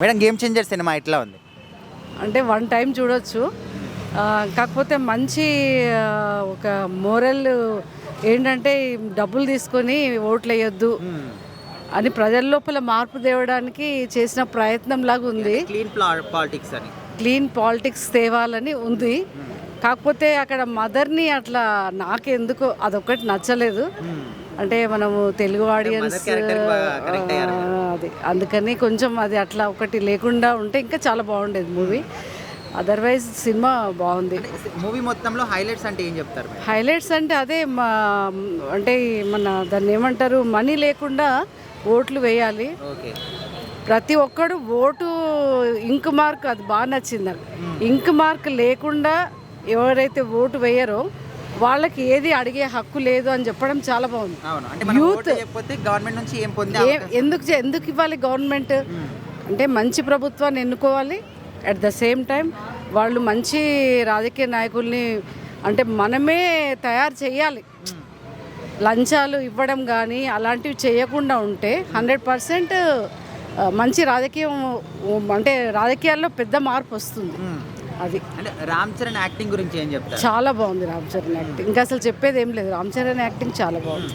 Madam game changer cinema ఎట్లా ఉంది? అంటే వన్ టైం చూడొచ్చు. కాకపోతే మంచి ఒక మోరల్ ఏంటంటే డబ్బులు తీసుకొని ఓట్లు వేయొద్దు అని ప్రజల లోపల మార్పు తేవడానికి చేసిన ప్రయత్నం లాగా ఉంది. క్లీన్ పాలిటిక్స్ తేవాలని ఉంది. కాకపోతే అక్కడ మదర్ని అట్లా నాకెందుకో అదొక్కటి నచ్చలేదు. అంటే మనము తెలుగు ఆడియన్స్ అది అందుకని కొంచెం అది అట్లా ఒకటి లేకుండా ఉంటే ఇంకా చాలా బాగుండేది మూవీ. అదర్వైజ్ సినిమా బాగుంది. మూవీ మొత్తంలో హైలైట్స్ అంటే ఏం చెప్తారు? హైలైట్స్ అంటే అదే అంటే మన దాన్ని ఏమంటారు, మనీ లేకుండా ఓట్లు వేయాలి. ప్రతి ఒక్కడు ఓటు ఇంక్ మార్క్ అది బాగా నచ్చింది నాకు. ఇంక్ మార్క్ లేకుండా ఎవరైతే ఓటు వేయరో వాళ్ళకి ఏది అడిగే హక్కు లేదు అని చెప్పడం చాలా బాగుంది. యూత్ గవర్నమెంట్ నుంచి ఎందుకు ఇవ్వాలి? గవర్నమెంట్ అంటే మంచి ప్రభుత్వాన్ని ఎన్నుకోవాలి. అట్ ద సేమ్ టైం వాళ్ళు మంచి రాజకీయ నాయకుల్ని అంటే మనమే తయారు చేయాలి. లంచాలు ఇవ్వడం కానీ అలాంటివి చేయకుండా ఉంటే 100% మంచి రాజకీయం అంటే రాజకీయాల్లో పెద్ద మార్పు వస్తుంది. అది అంటే రామ్ చరణ్ యాక్టింగ్ గురించి ఏం చెప్తారు? చాలా బాగుంది రామ్ చరణ్ యాక్టింగ్. ఇంకా అసలు చెప్పేది ఏం లేదు. రామ్ చరణ్ యాక్టింగ్ చాలా బాగుంది.